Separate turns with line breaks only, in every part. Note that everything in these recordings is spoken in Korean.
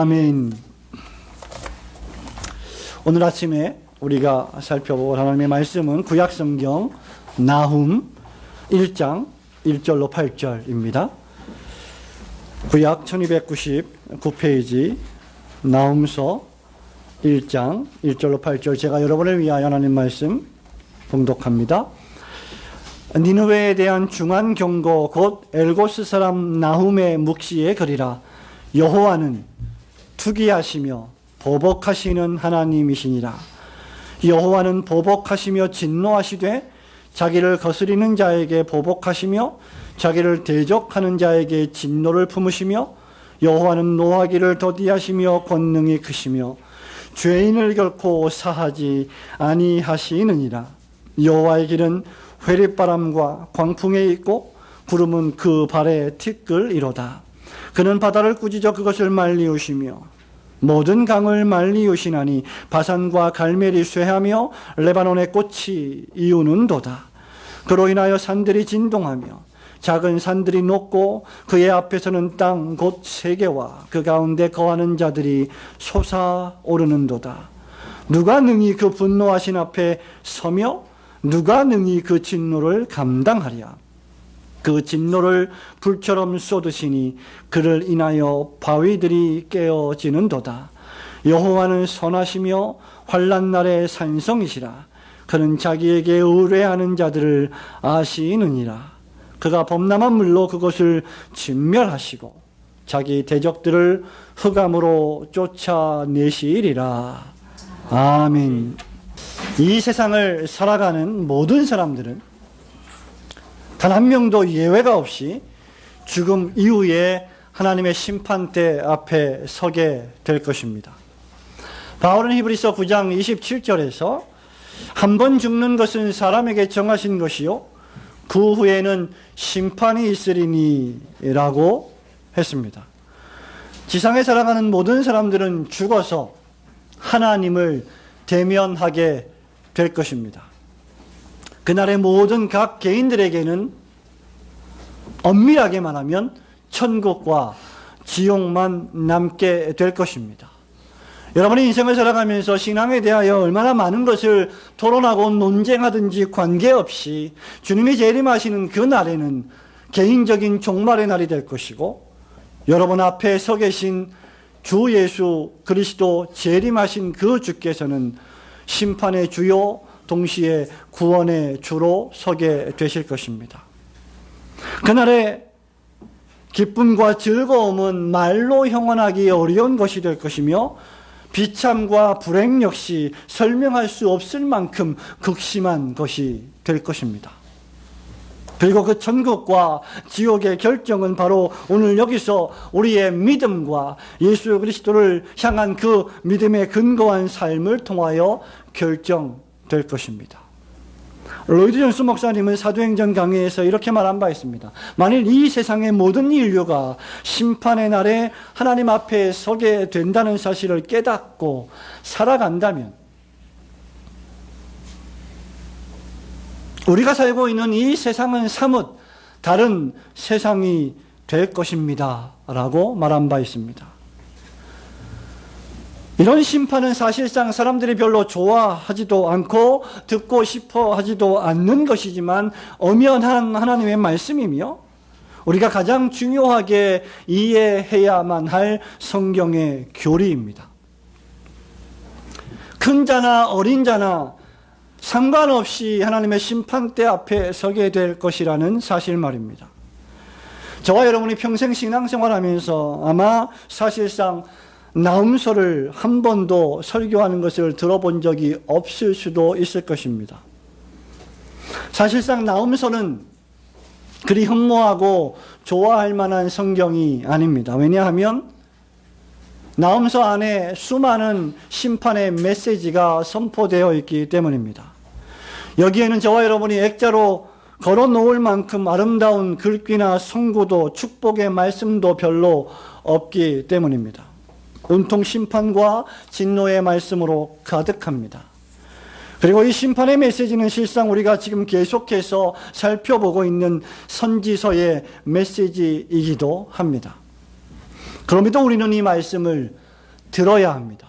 아멘. 오늘 아침에 우리가 살펴볼 하나님의 말씀은 구약성경 나훔 1장 1절로 8절입니다. 구약 1299페이지 나훔서 1장 1절로 8절, 제가 여러분을 위하여 하나님 말씀 봉독합니다. 니느웨에 대한 중한 경고 곧 엘고스 사람 나훔의 묵시에 그리라. 여호와는 투기하시며 보복하시는 하나님이시니라. 여호와는 보복하시며 진노하시되 자기를 거스리는 자에게 보복하시며 자기를 대적하는 자에게 진노를 품으시며 여호와는 노하기를 더디하시며 권능이 크시며 죄인을 결코 사하지 아니하시느니라. 여호와의 길은 회립바람과 광풍에 있고 구름은 그 발에 티끌이로다. 그는 바다를 꾸짖어 그것을 말리우시며 모든 강을 말리우시나니 바산과 갈멜이 쇠하며 레바논의 꽃이 이우는도다. 그로 인하여 산들이 진동하며 작은 산들이 녹고 그의 앞에서는 땅 곧 세계와 그 가운데 거하는 자들이 솟아오르는도다. 누가 능히 그 분노하신 앞에 서며 누가 능히 그 진노를 감당하랴. 그 진노를 불처럼 쏟으시니 그를 인하여 바위들이 깨어지는도다. 여호와는 선하시며 환난 날의 산성이시라. 그는 자기에게 의뢰하는 자들을 아시느니라. 그가 범람한 물로 그것을 진멸하시고 자기 대적들을 흑암으로 쫓아내시리라. 아멘. 이 세상을 살아가는 모든 사람들은 단 한 명도 예외가 없이 죽음 이후에 하나님의 심판대 앞에 서게 될 것입니다. 바울은 히브리서 9장 27절에서 한 번 죽는 것은 사람에게 정하신 것이요 그 후에는 심판이 있으리니 라고 했습니다. 지상에 살아가는 모든 사람들은 죽어서 하나님을 대면하게 될 것입니다. 그날의 모든 각 개인들에게는 엄밀하게 말하면 천국과 지옥만 남게 될 것입니다. 여러분이 인생을 살아가면서 신앙에 대하여 얼마나 많은 것을 토론하고 논쟁하든지 관계없이 주님이 재림하시는 그 날에는 개인적인 종말의 날이 될 것이고, 여러분 앞에 서 계신 주 예수 그리스도 재림하신 그 주께서는 심판의 주요 동시에 구원의 주로 서게 되실 것입니다. 그날의 기쁨과 즐거움은 말로 형언하기 어려운 것이 될 것이며 비참과 불행 역시 설명할 수 없을 만큼 극심한 것이 될 것입니다. 그리고 그 천국과 지옥의 결정은 바로 오늘 여기서 우리의 믿음과 예수 그리스도를 향한 그 믿음에 근거한 삶을 통하여 결정될 것입니다. 로이드 존스 목사님은 사도행전 강해에서 이렇게 말한 바 있습니다. 만일 이 세상의 모든 인류가 심판의 날에 하나님 앞에 서게 된다는 사실을 깨닫고 살아간다면 우리가 살고 있는 이 세상은 사뭇 다른 세상이 될 것입니다 라고 말한 바 있습니다. 이런 심판은 사실상 사람들이 별로 좋아하지도 않고 듣고 싶어 하지도 않는 것이지만 엄연한 하나님의 말씀이며 우리가 가장 중요하게 이해해야만 할 성경의 교리입니다. 큰 자나 어린 자나 상관없이 하나님의 심판대 앞에 서게 될 것이라는 사실 말입니다. 저와 여러분이 평생 신앙생활하면서 아마 사실상 나훔서를 한 번도 설교하는 것을 들어본 적이 없을 수도 있을 것입니다. 사실상 나훔서는 그리 흠모하고 좋아할 만한 성경이 아닙니다. 왜냐하면 나훔서 안에 수많은 심판의 메시지가 선포되어 있기 때문입니다. 여기에는 저와 여러분이 액자로 걸어놓을 만큼 아름다운 글귀나 송구도 축복의 말씀도 별로 없기 때문입니다. 온통 심판과 진노의 말씀으로 가득합니다. 그리고 이 심판의 메시지는 실상 우리가 지금 계속해서 살펴보고 있는 선지서의 메시지이기도 합니다. 그럼에도 우리는 이 말씀을 들어야 합니다.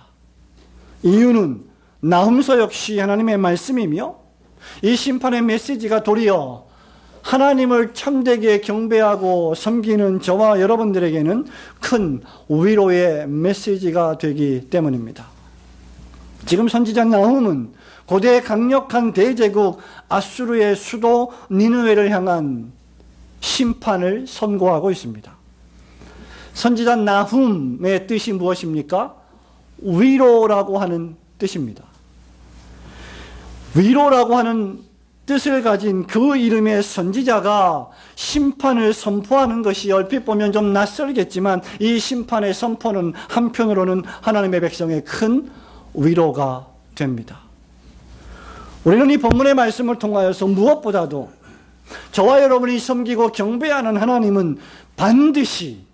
이유는 나훔서 역시 하나님의 말씀이며 이 심판의 메시지가 도리어 하나님을 참되게 경배하고 섬기는 저와 여러분들에게는 큰 위로의 메시지가 되기 때문입니다. 지금 선지자 나훔은 고대 강력한 대제국 아수르의 수도 니느웨를 향한 심판을 선고하고 있습니다. 선지자 나훔의 뜻이 무엇입니까? 위로라고 하는 뜻입니다. 위로라고 하는 뜻을 가진 그 이름의 선지자가 심판을 선포하는 것이 얼핏 보면 좀 낯설겠지만 이 심판의 선포는 한편으로는 하나님의 백성의 큰 위로가 됩니다. 우리는 이 본문의 말씀을 통하여서 무엇보다도 저와 여러분이 섬기고 경배하는 하나님은 반드시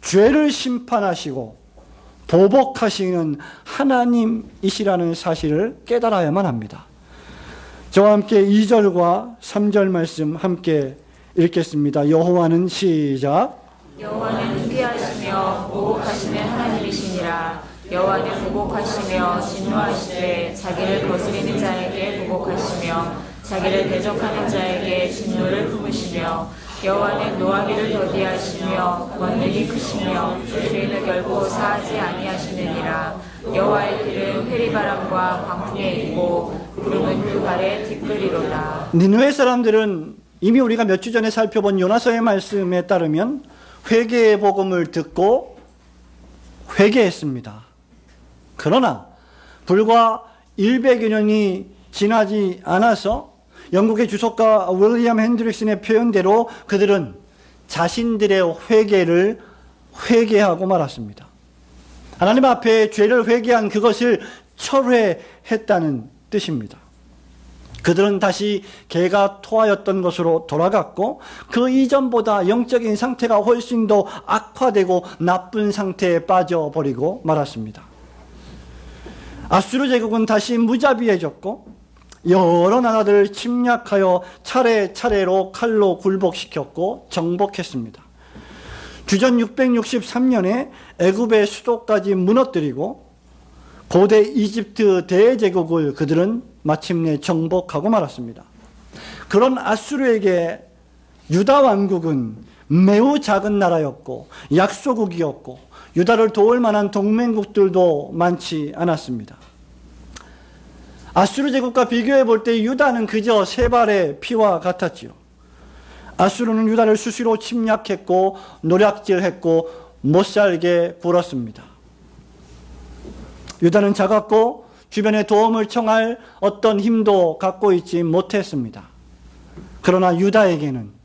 죄를 심판하시고 보복하시는 하나님이시라는 사실을 깨달아야만 합니다. 저와 함께 2절과 3절 말씀 함께 읽겠습니다. 여호와는 시작.
여호와는 피하시며 보복하시는 하나님이시니라. 여호와는 보복하시며 진노하시되 자기를 거스리는 자에게 보복하시며 자기를 대적하는 자에게 진노를 품으시며 여호와는 노하기를 더디하시며 권능이 크시며 죄인을 결코 사하지 아니하시느니라. 여호와의 길은 회리바람과 광풍에 있고 구름은 그 발에 티끌이로다.
니느웨 사람들은 이미 우리가 몇 주 전에 살펴본 요나서의 말씀에 따르면 회개의 복음을 듣고 회개했습니다. 그러나 불과 100여 년이 지나지 않아서 영국의 주석가 윌리엄 핸드릭슨의 표현대로 그들은 자신들의 회개를 회개하고 말았습니다. 하나님 앞에 죄를 회개한 그것을 철회했다는 뜻입니다. 그들은 다시 개가 토하였던 것으로 돌아갔고 그 이전보다 영적인 상태가 훨씬 더 악화되고 나쁜 상태에 빠져버리고 말았습니다. 아수르 제국은 다시 무자비해졌고 여러 나라들을 침략하여 차례차례로 칼로 굴복시켰고 정복했습니다. 주전 663년에 애굽의 수도까지 무너뜨리고 고대 이집트 대제국을 그들은 마침내 정복하고 말았습니다. 그런 아수르에게 유다 왕국은 매우 작은 나라였고 약소국이었고 유다를 도울 만한 동맹국들도 많지 않았습니다. 아수르 제국과 비교해 볼 때 유다는 그저 세 발의 피와 같았지요. 아수르는 유다를 수시로 침략했고 노략질했고 못살게 굴었습니다. 유다는 작았고 주변에 도움을 청할 어떤 힘도 갖고 있지 못했습니다. 그러나 유다에게는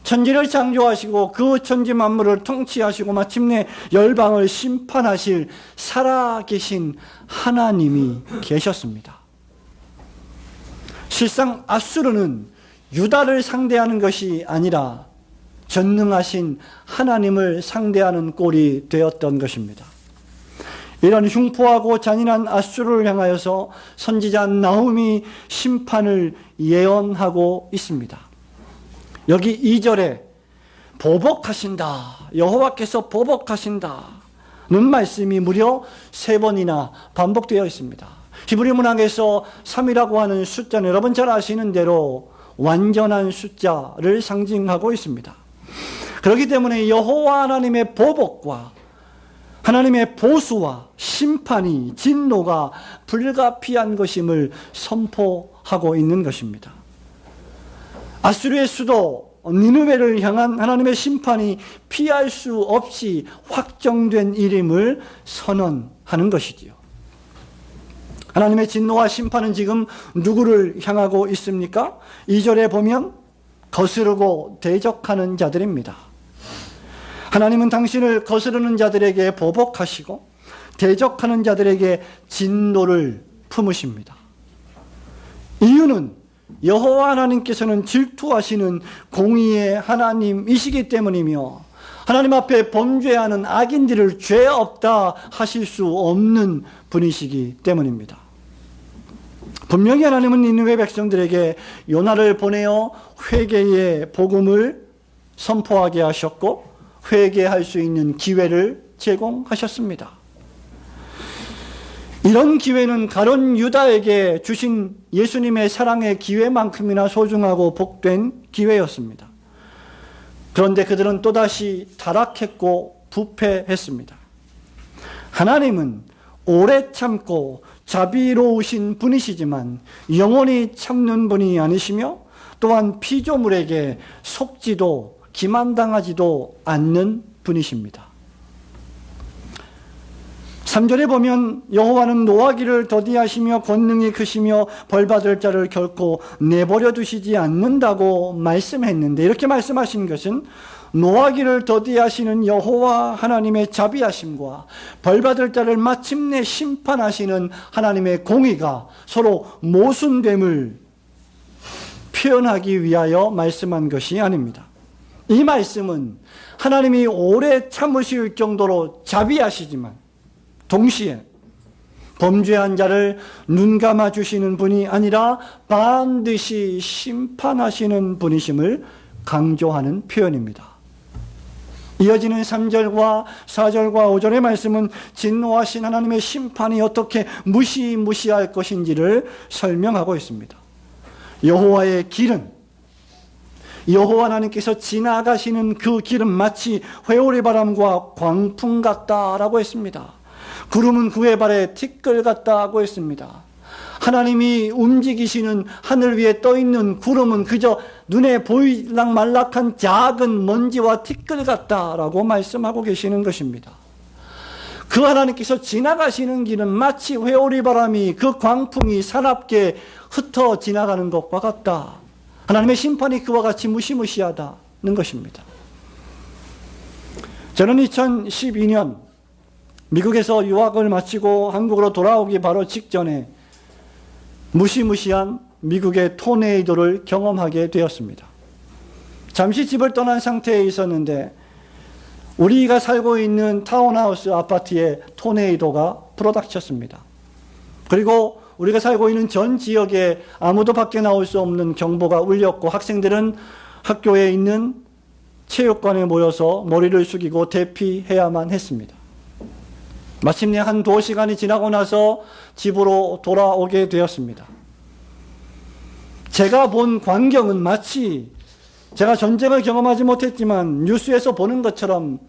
천지를 창조하시고 그 천지 만물을 통치하시고 마침내 열방을 심판하실 살아계신 하나님이 계셨습니다. 실상 아수르는 유다를 상대하는 것이 아니라 전능하신 하나님을 상대하는 꼴이 되었던 것입니다. 이런 흉포하고 잔인한 아수르를 향하여서 선지자 나훔이 심판을 예언하고 있습니다. 여기 2절에 보복하신다, 여호와께서 보복하신다는 말씀이 무려 3번이나 반복되어 있습니다. 히브리 문학에서 3이라고 하는 숫자는 여러분 잘 아시는 대로 완전한 숫자를 상징하고 있습니다. 그렇기 때문에 여호와 하나님의 보복과 하나님의 보수와 심판이, 진노가 불가피한 것임을 선포하고 있는 것입니다. 아수르의 수도 니느웨를 향한 하나님의 심판이 피할 수 없이 확정된 일임을 선언하는 것이지요. 하나님의 진노와 심판은 지금 누구를 향하고 있습니까? 2절에 보면 거스르고 대적하는 자들입니다. 하나님은 당신을 거스르는 자들에게 보복하시고 대적하는 자들에게 진노를 품으십니다. 이유는 여호와 하나님께서는 질투하시는 공의의 하나님이시기 때문이며 하나님 앞에 범죄하는 악인들을 죄 없다 하실 수 없는 분이시기 때문입니다. 분명히 하나님은 니느웨 백성들에게 요나를 보내어 회개의 복음을 선포하게 하셨고 회개할 수 있는 기회를 제공하셨습니다. 이런 기회는 가룟 유다에게 주신 예수님의 사랑의 기회만큼이나 소중하고 복된 기회였습니다. 그런데 그들은 또다시 타락했고 부패했습니다. 하나님은 오래 참고 자비로우신 분이시지만 영원히 참는 분이 아니시며 또한 피조물에게 속지도 기만당하지도 않는 분이십니다. 3절에 보면 여호와는 노하기를 더디하시며 권능이 크시며 벌받을 자를 결코 내버려 두시지 않는다고 말씀했는데, 이렇게 말씀하신 것은 노하기를 더디하시는 여호와 하나님의 자비하심과 벌받을 자를 마침내 심판하시는 하나님의 공의가 서로 모순됨을 표현하기 위하여 말씀한 것이 아닙니다. 이 말씀은 하나님이 오래 참으실 정도로 자비하시지만 동시에 범죄한 자를 눈감아 주시는 분이 아니라 반드시 심판하시는 분이심을 강조하는 표현입니다. 이어지는 3절과 4절과 5절의 말씀은 진노하신 하나님의 심판이 어떻게 무시무시할 것인지를 설명하고 있습니다. 여호와의 길은, 여호와 하나님께서 지나가시는 그 길은 마치 회오리 바람과 광풍 같다라고 했습니다. 구름은 그의 발에 티끌 같다고 했습니다. 하나님이 움직이시는 하늘 위에 떠있는 구름은 그저 눈에 보일락 말락한 작은 먼지와 티끌 같다라고 말씀하고 계시는 것입니다. 그 하나님께서 지나가시는 길은 마치 회오리 바람이 그 광풍이 사납게 흩어 지나가는 것과 같다. 하나님의 심판이 그와 같이 무시무시하다는 것입니다. 저는 2012년 미국에서 유학을 마치고 한국으로 돌아오기 바로 직전에 무시무시한 미국의 토네이도를 경험하게 되었습니다. 잠시 집을 떠난 상태에 있었는데 우리가 살고 있는 타운하우스 아파트에 토네이도가 불어닥쳤습니다. 그리고 우리가 살고 있는 전 지역에 아무도 밖에 나올 수 없는 경보가 울렸고 학생들은 학교에 있는 체육관에 모여서 머리를 숙이고 대피해야만 했습니다. 마침내 한 2시간이 지나고 나서 집으로 돌아오게 되었습니다. 제가 본 광경은 마치 제가 전쟁을 경험하지 못했지만 뉴스에서 보는 것처럼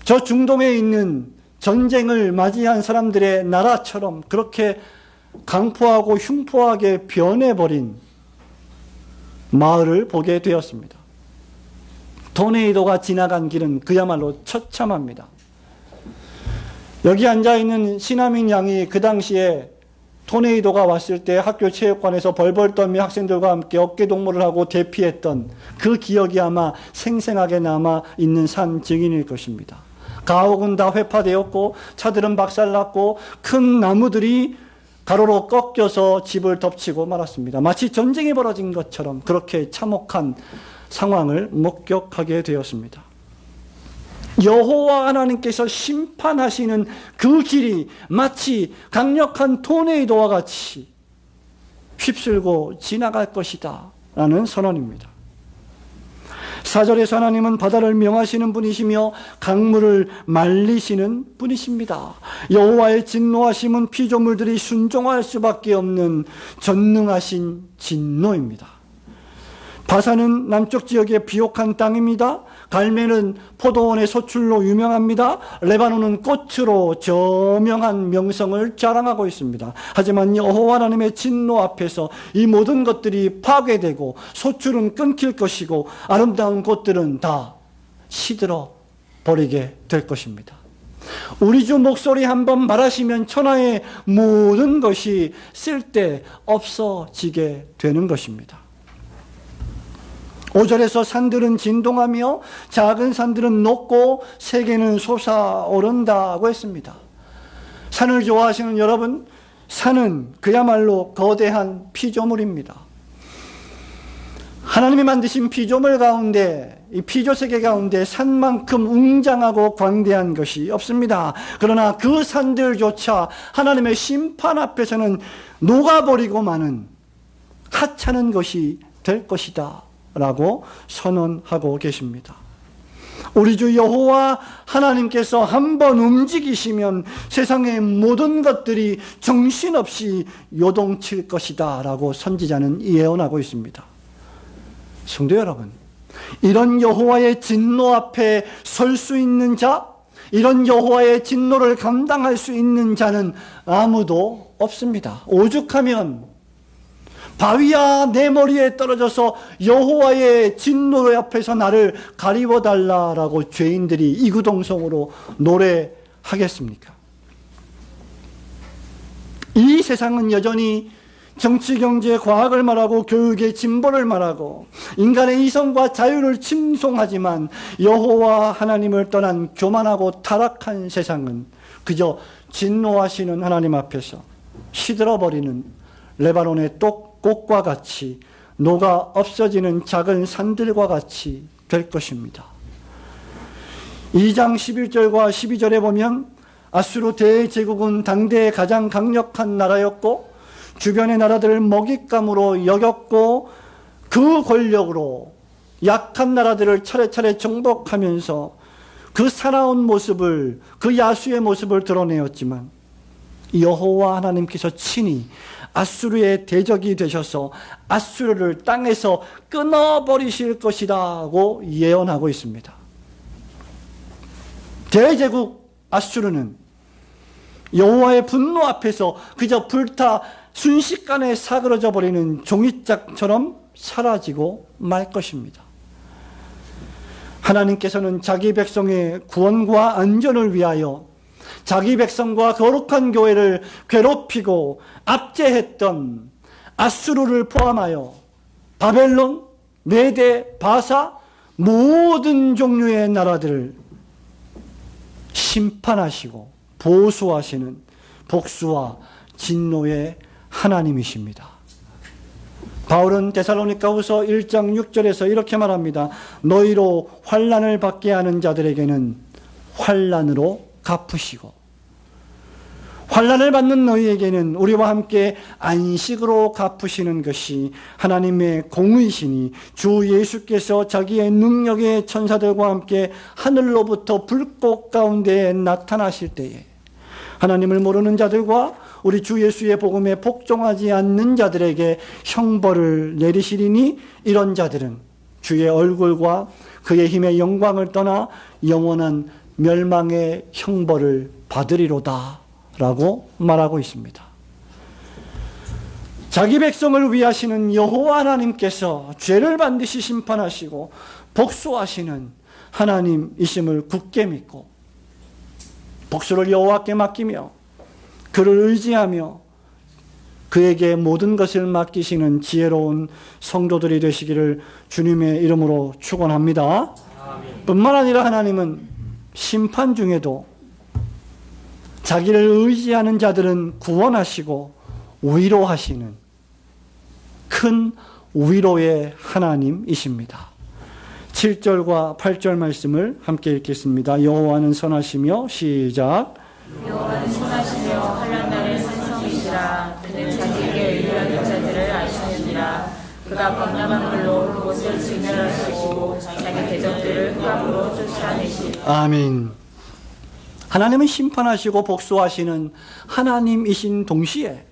저 중동에 있는 전쟁을 맞이한 사람들의 나라처럼 그렇게 강포하고 흉포하게 변해버린 마을을 보게 되었습니다. 토네이도가 지나간 길은 그야말로 처참합니다. 여기 앉아있는 신하민 양이 그 당시에 토네이도가 왔을 때 학교 체육관에서 벌벌 떨며 학생들과 함께 어깨동무를 하고 대피했던 그 기억이 아마 생생하게 남아있는 산 증인일 것입니다. 가옥은 다 회파되었고 차들은 박살났고 큰 나무들이 가로로 꺾여서 집을 덮치고 말았습니다. 마치 전쟁이 벌어진 것처럼 그렇게 참혹한 상황을 목격하게 되었습니다. 여호와 하나님께서 심판하시는 그 길이 마치 강력한 토네이도와 같이 휩쓸고 지나갈 것이다 라는 선언입니다. 4절에서 하나님은 바다를 명하시는 분이시며 강물을 말리시는 분이십니다. 여호와의 진노하심은 피조물들이 순종할 수밖에 없는 전능하신 진노입니다. 바산은 남쪽 지역의 비옥한 땅입니다. 갈멜은 포도원의 소출로 유명합니다. 레바논은 꽃으로 저명한 명성을 자랑하고 있습니다. 하지만 여호와 하나님의 진노 앞에서 이 모든 것들이 파괴되고 소출은 끊길 것이고 아름다운 꽃들은 다 시들어 버리게 될 것입니다. 우리 주 목소리 한번 말하시면 천하의 모든 것이 쓸데 없어지게 되는 것입니다. 5절에서 산들은 진동하며 작은 산들은 녹고 세계는 솟아오른다고 했습니다. 산을 좋아하시는 여러분, 산은 그야말로 거대한 피조물입니다. 하나님이 만드신 피조물 가운데, 이 피조세계 가운데 산만큼 웅장하고 광대한 것이 없습니다. 그러나 그 산들조차 하나님의 심판 앞에서는 녹아버리고 마는 하찮은 것이 될 것이다 라고 선언하고 계십니다. 우리 주 여호와 하나님께서 한번 움직이시면 세상의 모든 것들이 정신없이 요동칠 것이다 라고 선지자는 예언하고 있습니다. 성도 여러분, 이런 여호와의 진노 앞에 설 수 있는 자, 이런 여호와의 진노를 감당할 수 있는 자는 아무도 없습니다. 오죽하면 바위야 내 머리에 떨어져서 여호와의 진노 앞에서 나를 가리워달라라고 죄인들이 이구동성으로 노래하겠습니까? 이 세상은 여전히 정치, 경제, 과학을 말하고 교육의 진보를 말하고 인간의 이성과 자유를 칭송하지만 여호와 하나님을 떠난 교만하고 타락한 세상은 그저 진노하시는 하나님 앞에서 시들어버리는 레바논의 꽃과 같이 녹아 없어지는 작은 산들과 같이 될 것입니다. 2장 11절과 12절에 보면 아수르 대제국은 당대의 가장 강력한 나라였고 주변의 나라들을 먹잇감으로 여겼고 그 권력으로 약한 나라들을 차례차례 정복하면서 그 사나운 모습을, 그 야수의 모습을 드러내었지만 여호와 하나님께서 친히 아수르의 대적이 되셔서 아수르를 땅에서 끊어버리실 것이라고 예언하고 있습니다. 대제국 아수르는 여호와의 분노 앞에서 그저 불타 순식간에 사그러져 버리는 종이짝처럼 사라지고 말 것입니다. 하나님께서는 자기 백성의 구원과 안전을 위하여 자기 백성과 거룩한 교회를 괴롭히고 압제했던 아수르를 포함하여 바벨론, 메대, 바사 모든 종류의 나라들을 심판하시고 보수하시는 복수와 진노의 하나님이십니다. 바울은 데살로니가후서 1장 6절에서 이렇게 말합니다. 너희로 환난을 받게 하는 자들에게는 환난으로 갚으시고 환난을 받는 너희에게는 우리와 함께 안식으로 갚으시는 것이 하나님의 공의시니 주 예수께서 자기의 능력의 천사들과 함께 하늘로부터 불꽃 가운데에 나타나실 때에 하나님을 모르는 자들과 우리 주 예수의 복음에 복종하지 않는 자들에게 형벌을 내리시리니 이런 자들은 주의 얼굴과 그의 힘의 영광을 떠나 영원한 멸망의 형벌을 받으리로다 라고 말하고 있습니다. 자기 백성을 위하시는 여호와 하나님께서 죄를 반드시 심판하시고 복수하시는 하나님이심을 굳게 믿고 복수를 여호와께 맡기며 그를 의지하며 그에게 모든 것을 맡기시는 지혜로운 성도들이 되시기를 주님의 이름으로 축원합니다. 뿐만 아니라 하나님은 심판 중에도 자기를 의지하는 자들은 구원하시고 위로하시는 큰 위로의 하나님이십니다. 7절과 8절 말씀을 함께 읽겠습니다. 여호와는 선하시며 시작.
여호와는 선하시며 환난 날의 산성이시라. 그는 자기에게 의뢰하는 자들을 아시느니라. 그가 범람한 물로 그곳을 진멸하시고 자기 대적들을 흑암으로 쫓아내시리라.
아멘. 하나님은 심판하시고 복수하시는 하나님이신 동시에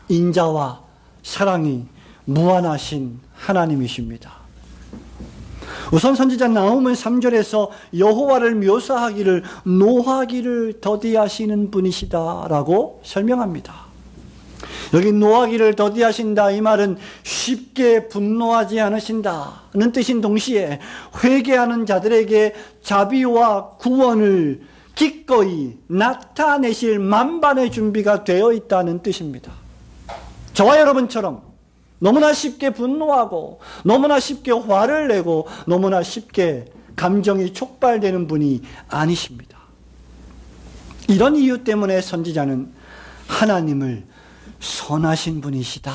인자와 사랑이 무한하신 하나님이십니다. 우선 선지자 나훔은 3절에서 여호와를 묘사하기를 노하기를 더디하시는 분이시다라고 설명합니다. 여기 노하기를 더디하신다 이 말은 쉽게 분노하지 않으신다는 뜻인 동시에 회개하는 자들에게 자비와 구원을 기꺼이 나타내실 만반의 준비가 되어 있다는 뜻입니다. 저와 여러분처럼 너무나 쉽게 분노하고 너무나 쉽게 화를 내고 너무나 쉽게 감정이 촉발되는 분이 아니십니다. 이런 이유 때문에 선지자는 하나님을 선하신 분이시다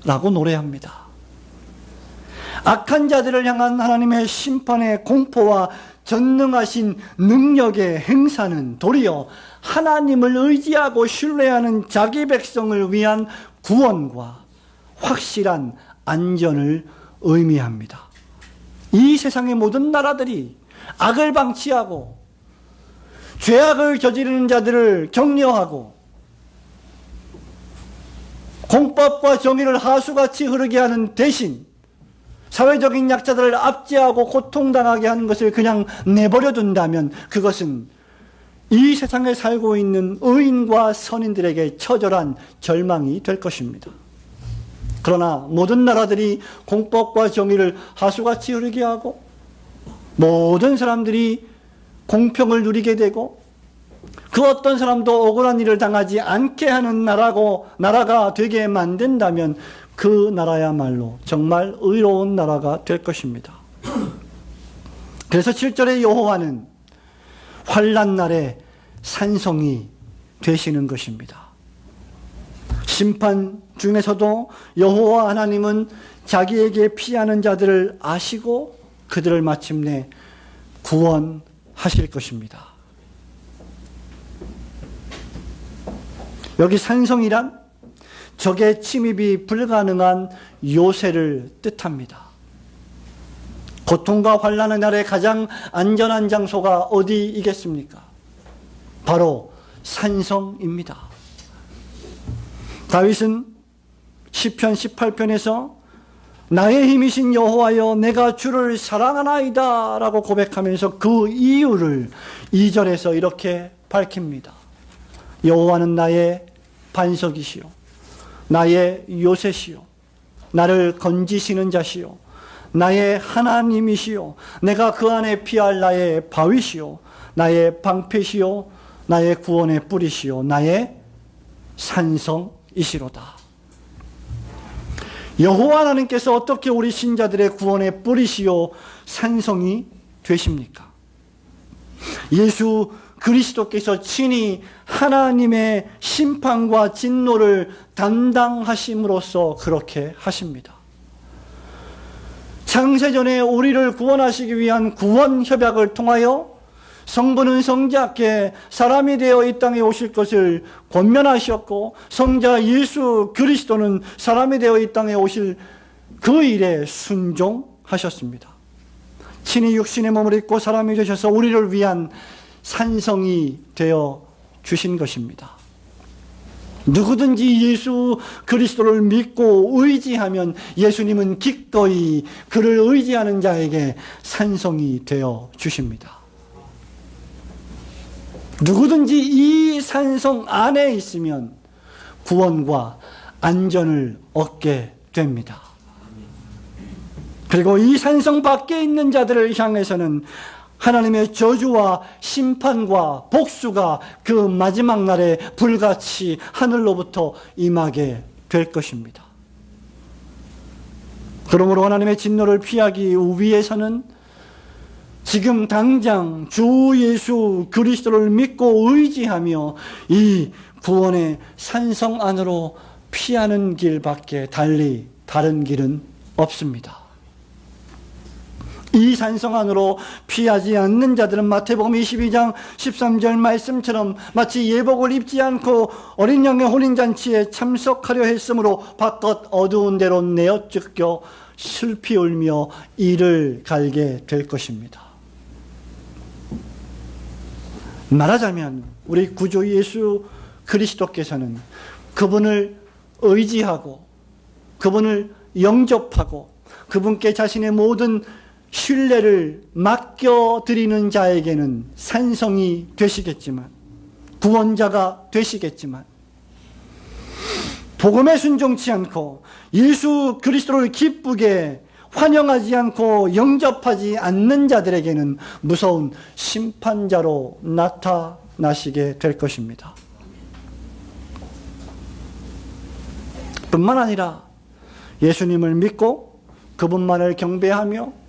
라고 노래합니다. 악한 자들을 향한 하나님의 심판의 공포와 전능하신 능력의 행사는 도리어 하나님을 의지하고 신뢰하는 자기 백성을 위한 구원과 확실한 안전을 의미합니다. 이 세상의 모든 나라들이 악을 방치하고 죄악을 저지르는 자들을 격려하고 공법과 정의를 하수같이 흐르게 하는 대신 사회적인 약자들을 압제하고 고통당하게 하는 것을 그냥 내버려 둔다면 그것은 이 세상에 살고 있는 의인과 선인들에게 처절한 절망이 될 것입니다. 그러나 모든 나라들이 공법과 정의를 하수같이 흐르게 하고 모든 사람들이 공평을 누리게 되고 그 어떤 사람도 억울한 일을 당하지 않게 하는 나라가 되게 만든다면 그 나라야말로 정말 의로운 나라가 될 것입니다. 그래서 7절의 여호와는 환난 날에 산성이 되시는 것입니다. 심판 중에서도 여호와 하나님은 자기에게 피하는 자들을 아시고 그들을 마침내 구원하실 것입니다. 여기 산성이란 적의 침입이 불가능한 요새를 뜻합니다. 고통과 환난의 날에 가장 안전한 장소가 어디이겠습니까? 바로 산성입니다. 다윗은 시편 18편에서 나의 힘이신 여호와여 내가 주를 사랑하나이다 라고 고백하면서 그 이유를 2절에서 이렇게 밝힙니다. 여호와는 나의 반석이시요 나의 요새시요 나를 건지시는 자시요 나의 하나님이시요 내가 그 안에 피할 나의 바위시요 나의 방패시요 나의 구원의 뿌리시요 나의 산성이시로다. 여호와 하나님께서 어떻게 우리 신자들의 구원의 뿌리시요 산성이 되십니까? 예수 그리스도께서 친히 하나님의 심판과 진노를 담당하심으로써 그렇게 하십니다. 창세전에 우리를 구원하시기 위한 구원 협약을 통하여 성부는 성자께 사람이 되어 이 땅에 오실 것을 권면하셨고 성자 예수 그리스도는 사람이 되어 이 땅에 오실 그 일에 순종하셨습니다. 친히 육신의 몸을 입고 사람이 되셔서 우리를 위한 산성이 되어 주신 것입니다. 누구든지 예수 그리스도를 믿고 의지하면 예수님은 기꺼이 그를 의지하는 자에게 산성이 되어 주십니다. 누구든지 이 산성 안에 있으면 구원과 안전을 얻게 됩니다. 그리고 이 산성 밖에 있는 자들을 향해서는 하나님의 저주와 심판과 복수가 그 마지막 날에 불같이 하늘로부터 임하게 될 것입니다. 그러므로 하나님의 진노를 피하기 위해서는 지금 당장 주 예수 그리스도를 믿고 의지하며 이 구원의 산성 안으로 피하는 길밖에 달리 다른 길은 없습니다. 이 산성 안으로 피하지 않는 자들은 마태복음 22장 13절 말씀처럼 마치 예복을 입지 않고 어린 양의 혼인잔치에 참석하려 했으므로 바깥 어두운 데로 내어 쫓겨 슬피 울며 이를 갈게 될 것입니다. 말하자면 우리 구주 예수 그리스도께서는 그분을 의지하고 그분을 영접하고 그분께 자신의 모든 신뢰를 맡겨드리는 자에게는 산성이 되시겠지만 구원자가 되시겠지만 복음에 순종치 않고 예수 그리스도를 기쁘게 환영하지 않고 영접하지 않는 자들에게는 무서운 심판자로 나타나시게 될 것입니다. 뿐만 아니라 예수님을 믿고 그분만을 경배하며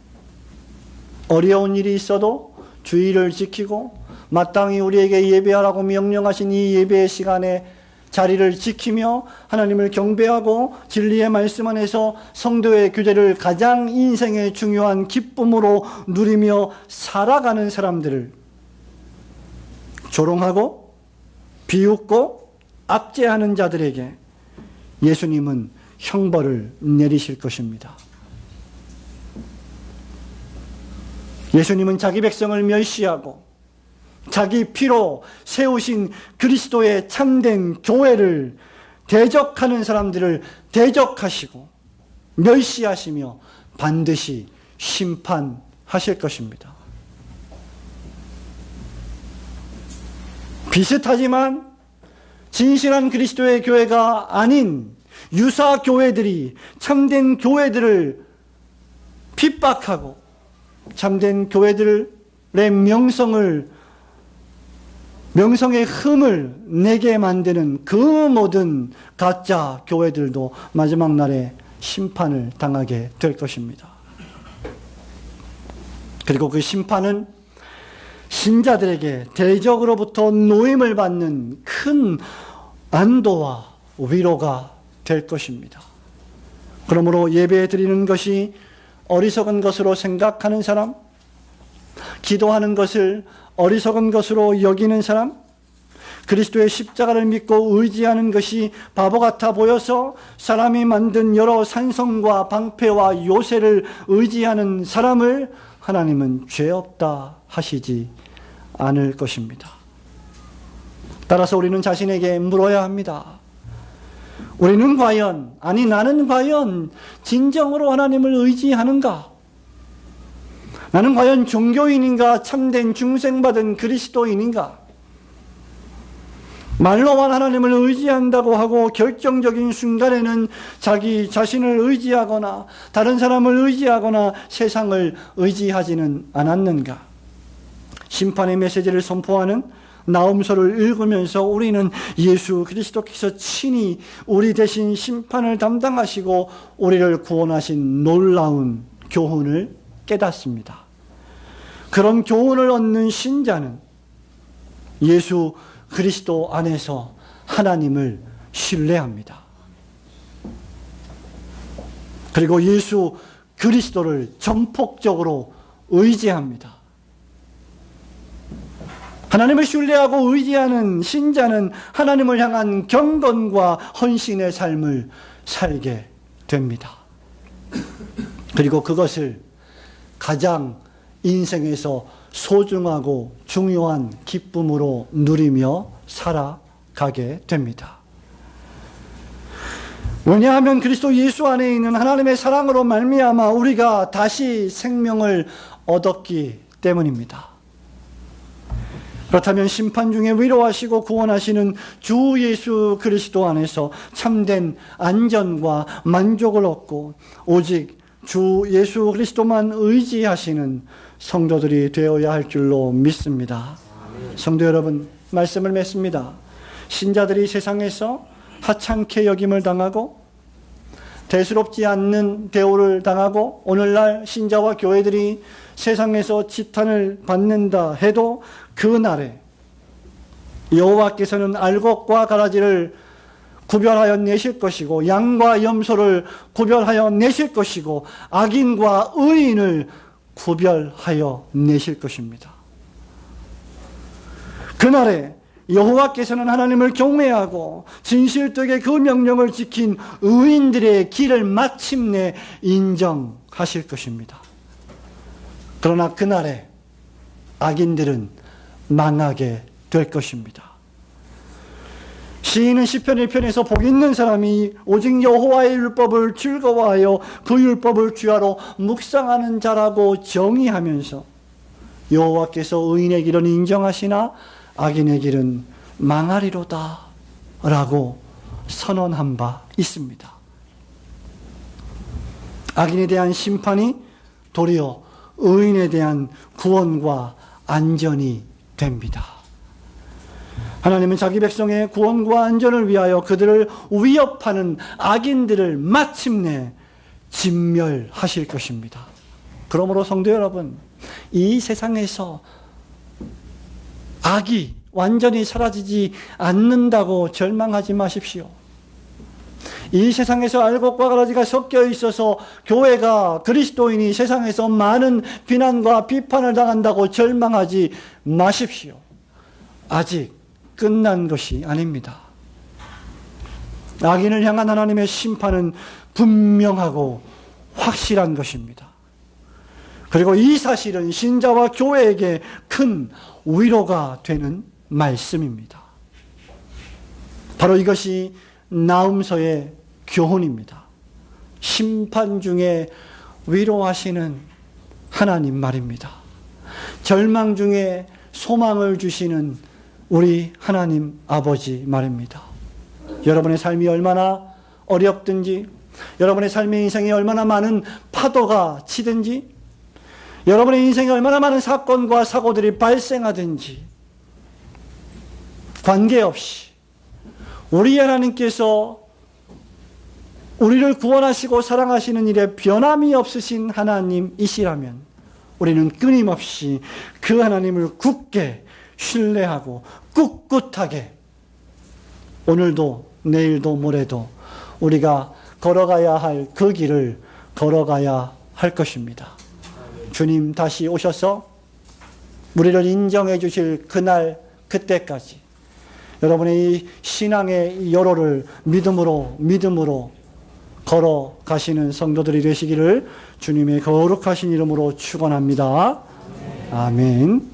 어려운 일이 있어도 주의를 지키고 마땅히 우리에게 예배하라고 명령하신 이 예배의 시간에 자리를 지키며 하나님을 경배하고 진리의 말씀 안에서 성도의 교제를 가장 인생의 중요한 기쁨으로 누리며 살아가는 사람들을 조롱하고 비웃고 압제하는 자들에게 예수님은 형벌을 내리실 것입니다. 예수님은 자기 백성을 멸시하고 자기 피로 세우신 그리스도의 참된 교회를 대적하는 사람들을 대적하시고 멸시하시며 반드시 심판하실 것입니다. 비슷하지만 진실한 그리스도의 교회가 아닌 유사 교회들이 참된 교회들을 핍박하고 참된 교회들의 명성의 흠을 내게 만드는 그 모든 가짜 교회들도 마지막 날에 심판을 당하게 될 것입니다. 그리고 그 심판은 신자들에게 대적으로부터 노임을 받는 큰 안도와 위로가 될 것입니다. 그러므로 예배 드리는 것이 어리석은 것으로 생각하는 사람, 기도하는 것을 어리석은 것으로 여기는 사람, 그리스도의 십자가를 믿고 의지하는 것이 바보 같아 보여서 사람이 만든 여러 산성과 방패와 요새를 의지하는 사람을 하나님은 죄 없다 하시지 않을 것입니다. 따라서 우리는 자신에게 물어야 합니다. 우리는 과연, 아니 나는 과연 진정으로 하나님을 의지하는가? 나는 과연 종교인인가? 참된 중생받은 그리스도인인가? 말로만 하나님을 의지한다고 하고 결정적인 순간에는 자기 자신을 의지하거나 다른 사람을 의지하거나 세상을 의지하지는 않았는가? 심판의 메시지를 선포하는 나음서를 읽으면서 우리는 예수 그리스도께서 친히 우리 대신 심판을 담당하시고 우리를 구원하신 놀라운 교훈을 깨닫습니다. 그런 교훈을 얻는 신자는 예수 그리스도 안에서 하나님을 신뢰합니다. 그리고 예수 그리스도를 전폭적으로 의지합니다. 하나님을 신뢰하고 의지하는 신자는 하나님을 향한 경건과 헌신의 삶을 살게 됩니다. 그리고 그것을 가장 인생에서 소중하고 중요한 기쁨으로 누리며 살아가게 됩니다. 왜냐하면 그리스도 예수 안에 있는 하나님의 사랑으로 말미암아 우리가 다시 생명을 얻었기 때문입니다. 그렇다면 심판 중에 위로하시고 구원하시는 주 예수 그리스도 안에서 참된 안전과 만족을 얻고 오직 주 예수 그리스도만 의지하시는 성도들이 되어야 할 줄로 믿습니다. 성도 여러분, 말씀을 맺습니다. 신자들이 세상에서 하찮게 여김을 당하고 대수롭지 않는 대우를 당하고 오늘날 신자와 교회들이 세상에서 지탄을 받는다 해도 그 날에 여호와께서는 알곡과 가라지를 구별하여 내실 것이고 양과 염소를 구별하여 내실 것이고 악인과 의인을 구별하여 내실 것입니다. 그날에 여호와께서는 하나님을 경외하고 진실되게 그 명령을 지킨 의인들의 길을 마침내 인정하실 것입니다. 그러나 그날에 악인들은 망하게 될 것입니다. 시인은 시편 1편에서 복 있는 사람이 오직 여호와의 율법을 즐거워하여 그 율법을 주야로 묵상하는 자라고 정의하면서 여호와께서 의인의 길은 인정하시나 악인의 길은 망하리로다 라고 선언한 바 있습니다. 악인에 대한 심판이 도리어 의인에 대한 구원과 안전이 됩니다. 하나님은 자기 백성의 구원과 안전을 위하여 그들을 위협하는 악인들을 마침내 진멸하실 것입니다. 그러므로 성도 여러분, 이 세상에서 악이 완전히 사라지지 않는다고 절망하지 마십시오. 이 세상에서 알곡과 가라지가 섞여 있어서 교회가 그리스도인이 세상에서 많은 비난과 비판을 당한다고 절망하지 마십시오. 아직 끝난 것이 아닙니다. 악인을 향한 하나님의 심판은 분명하고 확실한 것입니다. 그리고 이 사실은 신자와 교회에게 큰 위로가 되는 말씀입니다. 바로 이것이 나음서의 교훈입니다. 심판 중에 위로하시는 하나님 말입니다. 절망 중에 소망을 주시는 우리 하나님 아버지 말입니다. 여러분의 삶이 얼마나 어렵든지, 여러분의 삶의 인생에 얼마나 많은 파도가 치든지, 여러분의 인생에 얼마나 많은 사건과 사고들이 발생하든지 관계없이 우리 하나님께서 우리를 구원하시고 사랑하시는 일에 변함이 없으신 하나님이시라면 우리는 끊임없이 그 하나님을 굳게 신뢰하고 꿋꿋하게 오늘도 내일도 모레도 우리가 걸어가야 할 그 길을 걸어가야 할 것입니다. 주님 다시 오셔서 우리를 인정해 주실 그날 그때까지 여러분의 이 신앙의 여로를 믿음으로 걸어가시는 성도들이 되시기를 주님의 거룩하신 이름으로 축원합니다. 아멘.